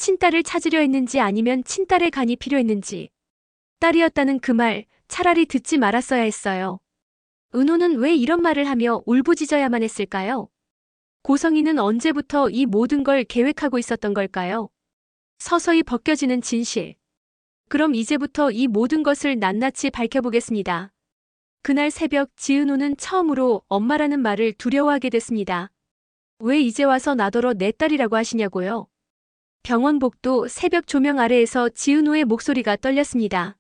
친딸을 찾으려 했는지 아니면 친딸의 간이 필요했는지. 딸이었다는 그 말 차라리 듣지 말았어야 했어요. 은호는 왜 이런 말을 하며 울부짖어야만 했을까요? 고성이는 언제부터 이 모든 걸 계획하고 있었던 걸까요? 서서히 벗겨지는 진실. 그럼 이제부터 이 모든 것을 낱낱이 밝혀보겠습니다. 그날 새벽 지은호는 처음으로 엄마라는 말을 두려워하게 됐습니다. 왜 이제 와서 나더러 내 딸이라고 하시냐고요? 병원 복도 새벽 조명 아래에서 지은호의 목소리가 떨렸습니다.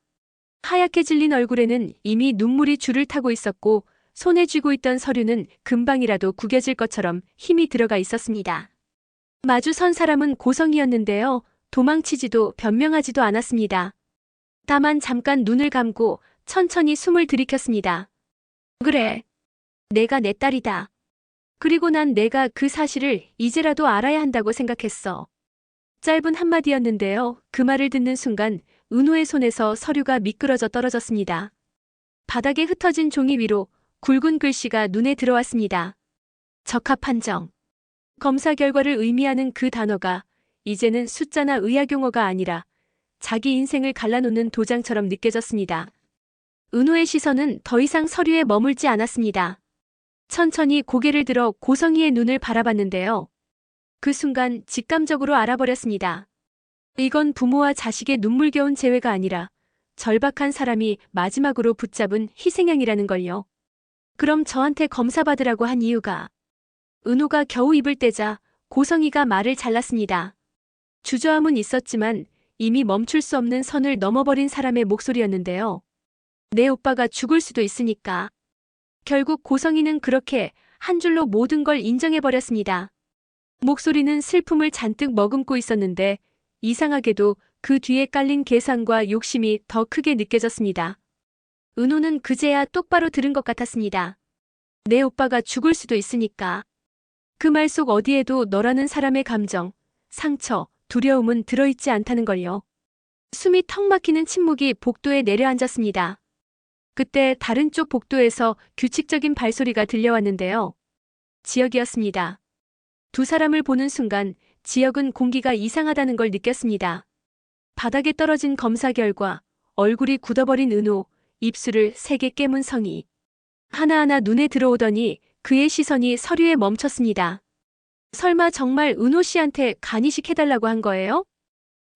하얗게 질린 얼굴에는 이미 눈물이 줄을 타고 있었고 손에 쥐고 있던 서류는 금방이라도 구겨질 것처럼 힘이 들어가 있었습니다. 마주 선 사람은 고성이었는데요. 도망치지도 변명하지도 않았습니다. 다만 잠깐 눈을 감고 천천히 숨을 들이켰습니다. 그래. 내가 내 딸이다. 그리고 난 내가 그 사실을 이제라도 알아야 한다고 생각했어. 짧은 한마디였는데요. 그 말을 듣는 순간 은호의 손에서 서류가 미끄러져 떨어졌습니다. 바닥에 흩어진 종이 위로 굵은 글씨가 눈에 들어왔습니다. 적합 판정. 검사 결과를 의미하는 그 단어가 이제는 숫자나 의학 용어가 아니라 자기 인생을 갈라놓는 도장처럼 느껴졌습니다. 은호의 시선은 더 이상 서류에 머물지 않았습니다. 천천히 고개를 들어 고성이의 눈을 바라봤는데요. 그 순간 직감적으로 알아버렸습니다. 이건 부모와 자식의 눈물겨운 재회가 아니라 절박한 사람이 마지막으로 붙잡은 희생양이라는 걸요. 그럼 저한테 검사받으라고 한 이유가? 은호가 겨우 입을 떼자 고성이가 말을 잘랐습니다. 주저함은 있었지만 이미 멈출 수 없는 선을 넘어버린 사람의 목소리였는데요. 내 오빠가 죽을 수도 있으니까. 결국 고성이는 그렇게 한 줄로 모든 걸 인정해버렸습니다. 목소리는 슬픔을 잔뜩 머금고 있었는데 이상하게도 그 뒤에 깔린 계산과 욕심이 더 크게 느껴졌습니다. 은호는 그제야 똑바로 들은 것 같았습니다. 내 오빠가 죽을 수도 있으니까. 그 말 속 어디에도 너라는 사람의 감정, 상처, 두려움은 들어있지 않다는 걸요. 숨이 턱 막히는 침묵이 복도에 내려앉았습니다. 그때 다른 쪽 복도에서 규칙적인 발소리가 들려왔는데요. 지혁이었습니다. 두 사람을 보는 순간 지혁은 공기가 이상하다는 걸 느꼈습니다. 바닥에 떨어진 검사 결과, 얼굴이 굳어버린 은호, 입술을 세게 깨문 성이. 하나하나 눈에 들어오더니 그의 시선이 서류에 멈췄습니다. 설마 정말 은호 씨한테 간이식 해달라고 한 거예요?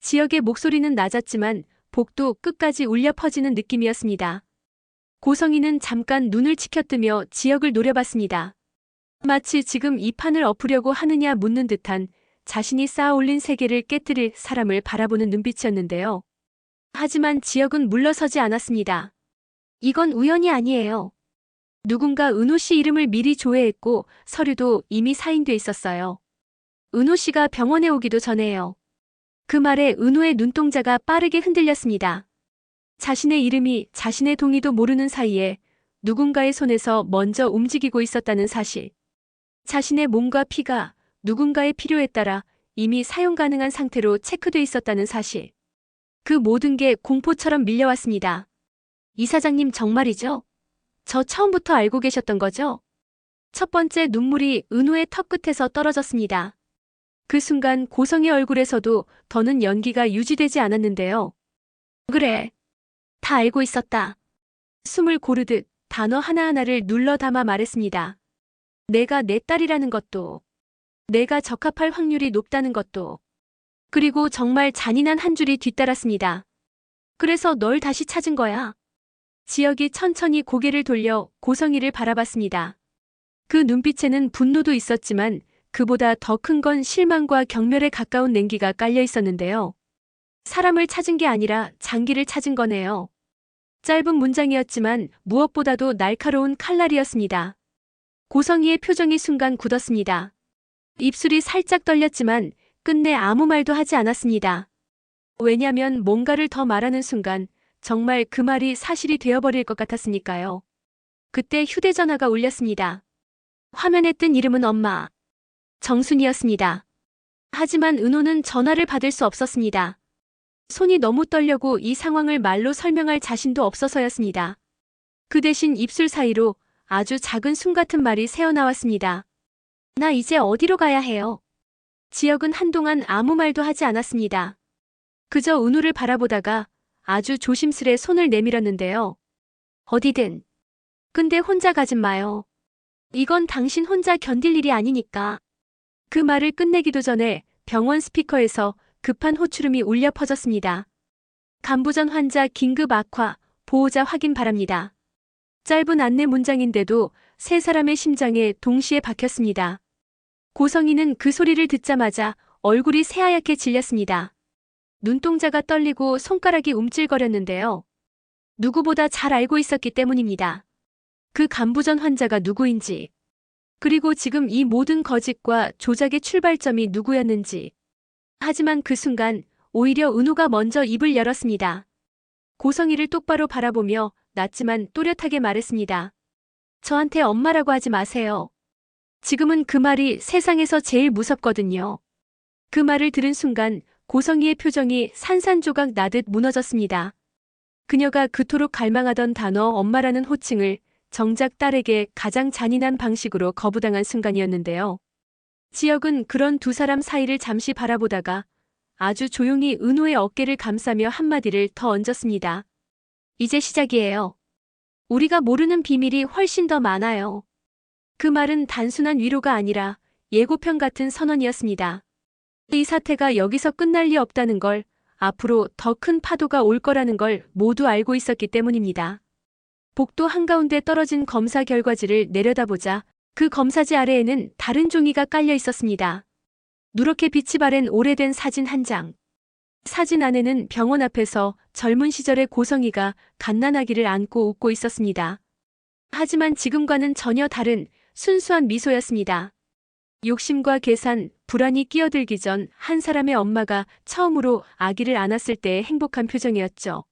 지혁의 목소리는 낮았지만 복도 끝까지 울려 퍼지는 느낌이었습니다. 고성이는 잠깐 눈을 치켜뜨며 지혁을 노려봤습니다. 마치 지금 이 판을 엎으려고 하느냐 묻는 듯한 자신이 쌓아올린 세계를 깨뜨릴 사람을 바라보는 눈빛이었는데요. 하지만 지혁은 물러서지 않았습니다. 이건 우연이 아니에요. 누군가 은호 씨 이름을 미리 조회했고 서류도 이미 사인돼 있었어요. 은호 씨가 병원에 오기도 전에요. 그 말에 은호의 눈동자가 빠르게 흔들렸습니다. 자신의 이름이 자신의 동의도 모르는 사이에 누군가의 손에서 먼저 움직이고 있었다는 사실. 자신의 몸과 피가 누군가의 필요에 따라 이미 사용 가능한 상태로 체크돼 있었다는 사실. 그 모든 게 공포처럼 밀려왔습니다. 이사장님 정말이죠? 저 처음부터 알고 계셨던 거죠? 첫 번째 눈물이 은호의 턱끝에서 떨어졌습니다. 그 순간 고성의 얼굴에서도 더는 연기가 유지되지 않았는데요. 그래. 다 알고 있었다. 숨을 고르듯 단어 하나하나를 눌러 담아 말했습니다. 내가 내 딸이라는 것도. 내가 적합할 확률이 높다는 것도. 그리고 정말 잔인한 한 줄이 뒤따랐습니다. 그래서 널 다시 찾은 거야. 지혁이 천천히 고개를 돌려 고성이를 바라봤습니다. 그 눈빛에는 분노도 있었지만 그보다 더 큰 건 실망과 경멸에 가까운 냉기가 깔려 있었는데요. 사람을 찾은 게 아니라 장기를 찾은 거네요. 짧은 문장이었지만 무엇보다도 날카로운 칼날이었습니다. 고성이의 표정이 순간 굳었습니다. 입술이 살짝 떨렸지만 끝내 아무 말도 하지 않았습니다. 왜냐면 뭔가를 더 말하는 순간 정말 그 말이 사실이 되어버릴 것 같았으니까요. 그때 휴대전화가 울렸습니다. 화면에 뜬 이름은 엄마. 정순이었습니다. 하지만 은호는 전화를 받을 수 없었습니다. 손이 너무 떨려고 이 상황을 말로 설명할 자신도 없어서였습니다. 그 대신 입술 사이로 아주 작은 숨 같은 말이 새어나왔습니다. 나 이제 어디로 가야 해요? 지혁은 한동안 아무 말도 하지 않았습니다. 그저 은우를 바라보다가 아주 조심스레 손을 내밀었는데요. 어디든. 근데 혼자 가진 마요. 이건 당신 혼자 견딜 일이 아니니까. 그 말을 끝내기도 전에 병원 스피커에서 급한 호출음이 울려 퍼졌습니다. 간부전 환자 긴급 악화, 보호자 확인 바랍니다. 짧은 안내 문장인데도 세 사람의 심장에 동시에 박혔습니다. 고성이는 그 소리를 듣자마자 얼굴이 새하얗게 질렸습니다. 눈동자가 떨리고 손가락이 움찔거렸는데요. 누구보다 잘 알고 있었기 때문입니다. 그 간부전 환자가 누구인지, 그리고 지금 이 모든 거짓과 조작의 출발점이 누구였는지. 하지만 그 순간 오히려 은우가 먼저 입을 열었습니다. 고성이를 똑바로 바라보며 낮지만 또렷하게 말했습니다. 저한테 엄마라고 하지 마세요. 지금은 그 말이 세상에서 제일 무섭거든요. 그 말을 들은 순간 고성이의 표정이 산산조각 나듯 무너졌습니다. 그녀가 그토록 갈망하던 단어 엄마라는 호칭을 정작 딸에게 가장 잔인한 방식으로 거부당한 순간이었는데요. 지혁은 그런 두 사람 사이를 잠시 바라보다가 아주 조용히 은호의 어깨를 감싸며 한마디를 더 얹었습니다. 이제 시작이에요. 우리가 모르는 비밀이 훨씬 더 많아요. 그 말은 단순한 위로가 아니라 예고편 같은 선언이었습니다. 이 사태가 여기서 끝날 리 없다는 걸, 앞으로 더 큰 파도가 올 거라는 걸 모두 알고 있었기 때문입니다. 복도 한가운데 떨어진 검사 결과지를 내려다보자 그 검사지 아래에는 다른 종이가 깔려 있었습니다. 누렇게 빛이 바랜 오래된 사진 한 장. 사진 안에는 병원 앞에서 젊은 시절의 고성이가 갓난아기를 안고 웃고 있었습니다. 하지만 지금과는 전혀 다른 순수한 미소였습니다. 욕심과 계산, 불안이 끼어들기 전 한 사람의 엄마가 처음으로 아기를 안았을 때의 행복한 표정이었죠.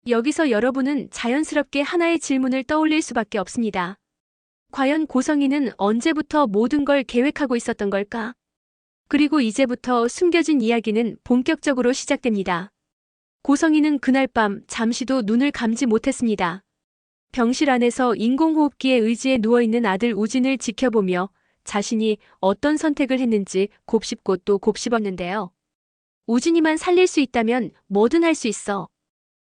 여기서 여러분은 자연스럽게 하나의 질문을 떠올릴 수밖에 없습니다. 과연 고성이는 언제부터 모든 걸 계획하고 있었던 걸까? 그리고 이제부터 숨겨진 이야기는 본격적으로 시작됩니다. 고성이는 그날 밤 잠시도 눈을 감지 못했습니다. 병실 안에서 인공호흡기에 의지해 누워있는 아들 우진을 지켜보며 자신이 어떤 선택을 했는지 곱씹고 또 곱씹었는데요. 우진이만 살릴 수 있다면 뭐든 할 수 있어.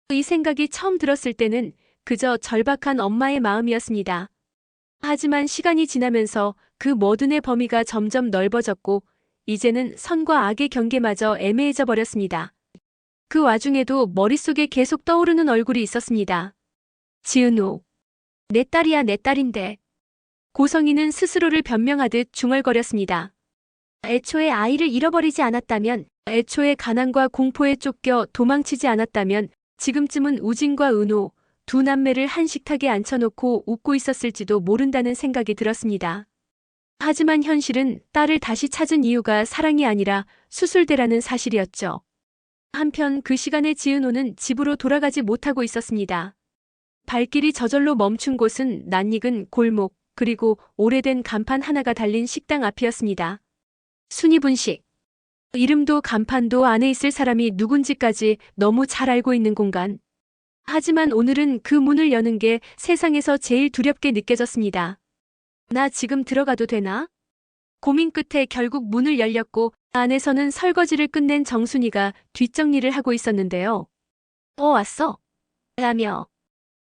이 생각이 처음 들었을 때는 그저 절박한 엄마의 마음이었습니다. 하지만 시간이 지나면서 그 뭐든의 범위가 점점 넓어졌고 이제는 선과 악의 경계마저 애매해져 버렸습니다. 그 와중에도 머릿속에 계속 떠오르는 얼굴이 있었습니다. 지은우. 내 딸이야, 내 딸인데. 고성이는 스스로를 변명하듯 중얼거렸습니다. 애초에 아이를 잃어버리지 않았다면, 애초에 가난과 공포에 쫓겨 도망치지 않았다면 지금쯤은 우진과 은호, 두 남매를 한 식탁에 앉혀놓고 웃고 있었을지도 모른다는 생각이 들었습니다. 하지만 현실은 딸을 다시 찾은 이유가 사랑이 아니라 수술대라는 사실이었죠. 한편 그 시간에 지은호는 집으로 돌아가지 못하고 있었습니다. 발길이 저절로 멈춘 곳은 낯익은 골목, 그리고 오래된 간판 하나가 달린 식당 앞이었습니다. 순이분식. 이름도 간판도 안에 있을 사람이 누군지까지 너무 잘 알고 있는 공간. 하지만 오늘은 그 문을 여는 게 세상에서 제일 두렵게 느껴졌습니다. 나 지금 들어가도 되나? 고민 끝에 결국 문을 열렸고 안에서는 설거지를 끝낸 정순이가 뒷정리를 하고 있었는데요. 왔어? 라며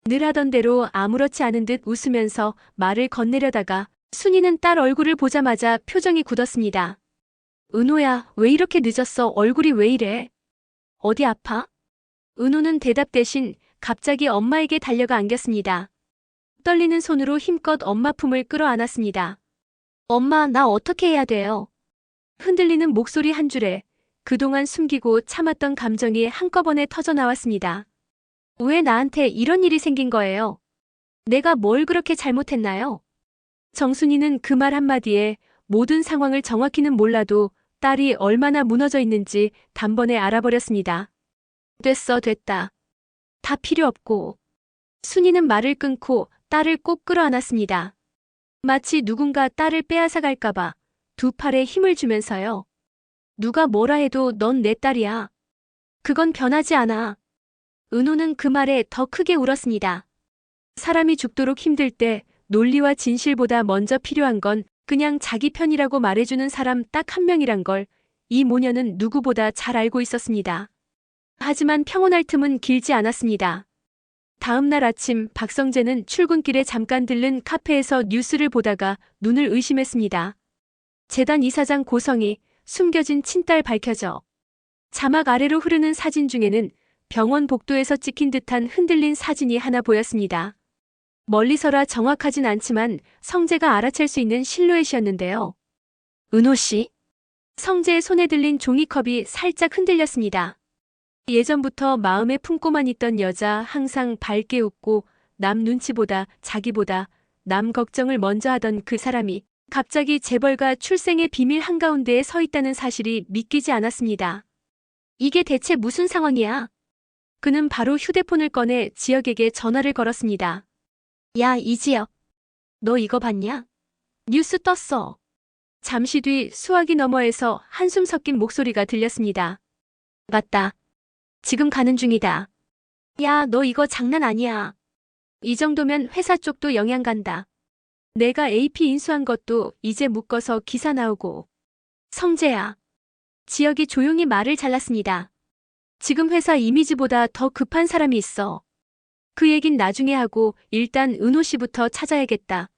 늘 하던 대로 아무렇지 않은 듯 웃으면서 말을 건네려다가 순이는 딸 얼굴을 보자마자 표정이 굳었습니다. 은호야, 왜 이렇게 늦었어? 얼굴이 왜 이래? 어디 아파? 은호는 대답 대신 갑자기 엄마에게 달려가 안겼습니다. 떨리는 손으로 힘껏 엄마 품을 끌어안았습니다. 엄마, 나 어떻게 해야 돼요? 흔들리는 목소리 한 줄에 그동안 숨기고 참았던 감정이 한꺼번에 터져나왔습니다. 왜 나한테 이런 일이 생긴 거예요? 내가 뭘 그렇게 잘못했나요? 정순이는 그 말 한마디에 모든 상황을 정확히는 몰라도 딸이 얼마나 무너져 있는지 단번에 알아버렸습니다. 됐다. 다 필요 없고. 순이는 말을 끊고 딸을 꼭 끌어안았습니다. 마치 누군가 딸을 빼앗아 갈까봐 두 팔에 힘을 주면서요. 누가 뭐라 해도 넌 내 딸이야. 그건 변하지 않아. 은호는 그 말에 더 크게 울었습니다. 사람이 죽도록 힘들 때 논리와 진실보다 먼저 필요한 건 그냥 자기 편이라고 말해주는 사람 딱 한 명이란 걸 이 모녀는 누구보다 잘 알고 있었습니다. 하지만 평온할 틈은 길지 않았습니다. 다음 날 아침 박성재는 출근길에 잠깐 들른 카페에서 뉴스를 보다가 눈을 의심했습니다. 재단 이사장 고성이 숨겨진 친딸 밝혀져. 자막 아래로 흐르는 사진 중에는 병원 복도에서 찍힌 듯한 흔들린 사진이 하나 보였습니다. 멀리서라 정확하진 않지만 성재가 알아챌 수 있는 실루엣이었는데요. 은호 씨? 성재의 손에 들린 종이컵이 살짝 흔들렸습니다. 예전부터 마음에 품고만 있던 여자, 항상 밝게 웃고 남 눈치보다 자기보다 남 걱정을 먼저 하던 그 사람이 갑자기 재벌과 출생의 비밀 한가운데에 서 있다는 사실이 믿기지 않았습니다. 이게 대체 무슨 상황이야? 그는 바로 휴대폰을 꺼내 지혁에게 전화를 걸었습니다. 야, 이지혁. 너 이거 봤냐? 뉴스 떴어. 잠시 뒤 수화기 너머에서 한숨 섞인 목소리가 들렸습니다. 맞다. 지금 가는 중이다. 야, 너 이거 장난 아니야. 이 정도면 회사 쪽도 영향 간다. 내가 AP 인수한 것도 이제 묶어서 기사 나오고. 성재야. 지혁이 조용히 말을 잘랐습니다. 지금 회사 이미지보다 더 급한 사람이 있어. 그 얘긴 나중에 하고 일단 은호 씨부터 찾아야겠다.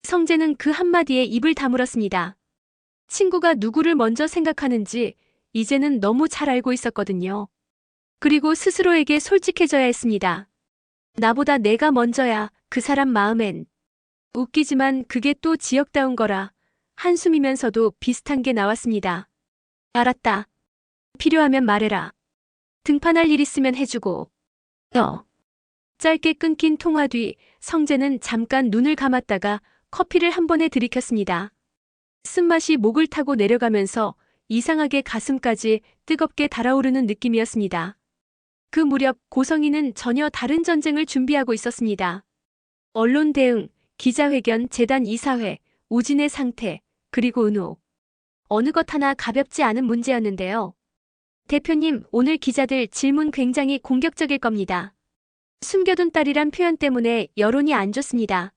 성재는 그 한마디에 입을 다물었습니다. 친구가 누구를 먼저 생각하는지 이제는 너무 잘 알고 있었거든요. 그리고 스스로에게 솔직해져야 했습니다. 나보다 내가 먼저야 그 사람 마음엔. 웃기지만 그게 또 지역다운 거라 한숨이면서도 비슷한 게 나왔습니다. 알았다. 필요하면 말해라. 등판할 일 있으면 해주고. 짧게 끊긴 통화 뒤 성재는 잠깐 눈을 감았다가 커피를 한 번에 들이켰습니다. 쓴맛이 목을 타고 내려가면서 이상하게 가슴까지 뜨겁게 달아오르는 느낌이었습니다. 그 무렵 고성이는 전혀 다른 전쟁을 준비하고 있었습니다. 언론 대응, 기자회견, 재단 이사회, 우진의 상태, 그리고 은호. 어느 것 하나 가볍지 않은 문제였는데요. 대표님, 오늘 기자들 질문 굉장히 공격적일 겁니다. 숨겨둔 딸이란 표현 때문에 여론이 안 좋습니다.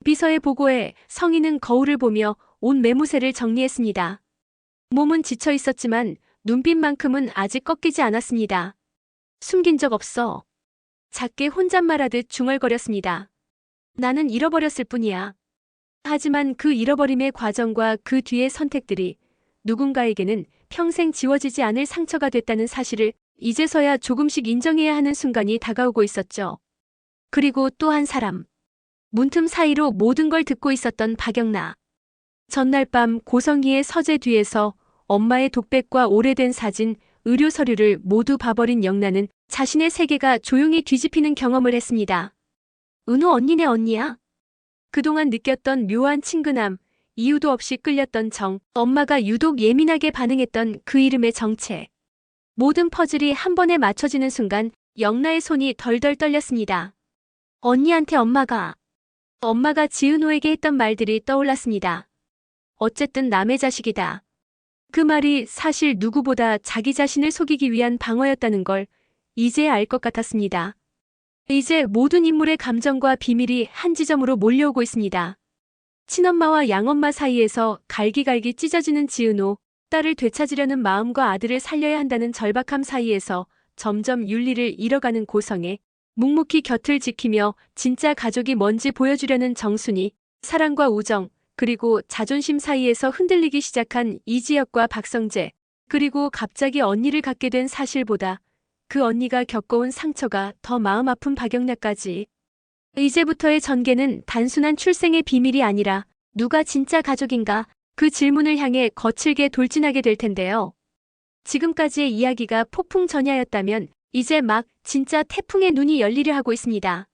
비서의 보고에 성인은 거울을 보며 온 매무새를 정리했습니다. 몸은 지쳐 있었지만 눈빛만큼은 아직 꺾이지 않았습니다. 숨긴 적 없어. 작게 혼잣말하듯 중얼거렸습니다. 나는 잃어버렸을 뿐이야. 하지만 그 잃어버림의 과정과 그 뒤의 선택들이 누군가에게는 평생 지워지지 않을 상처가 됐다는 사실을 이제서야 조금씩 인정해야 하는 순간이 다가오고 있었죠. 그리고 또 한 사람. 문틈 사이로 모든 걸 듣고 있었던 박영나. 전날 밤 고성희의 서재 뒤에서 엄마의 독백과 오래된 사진, 의료 서류를 모두 봐버린 영나는 자신의 세계가 조용히 뒤집히는 경험을 했습니다. 은호 언니네 언니야? 그동안 느꼈던 묘한 친근함, 이유도 없이 끌렸던 정, 엄마가 유독 예민하게 반응했던 그 이름의 정체. 모든 퍼즐이 한 번에 맞춰지는 순간 영나의 손이 덜덜 떨렸습니다. 언니한테 엄마가 지은호에게 했던 말들이 떠올랐습니다. 어쨌든 남의 자식이다. 그 말이 사실 누구보다 자기 자신을 속이기 위한 방어였다는 걸 이제야 알 것 같았습니다. 이제 모든 인물의 감정과 비밀이 한 지점으로 몰려오고 있습니다. 친엄마와 양엄마 사이에서 갈기갈기 찢어지는 지은호, 딸을 되찾으려는 마음과 아들을 살려야 한다는 절박함 사이에서 점점 윤리를 잃어가는 고성애, 묵묵히 곁을 지키며 진짜 가족이 뭔지 보여주려는 정순이, 사랑과 우정, 그리고 자존심 사이에서 흔들리기 시작한 이지혁과 박성재, 그리고 갑자기 언니를 갖게 된 사실보다 그 언니가 겪어온 상처가 더 마음 아픈 박영나까지. 이제부터의 전개는 단순한 출생의 비밀이 아니라 누가 진짜 가족인가 그 질문을 향해 거칠게 돌진하게 될 텐데요. 지금까지의 이야기가 폭풍 전야였다면 이제 막 진짜 태풍의 눈이 열리려 하고 있습니다.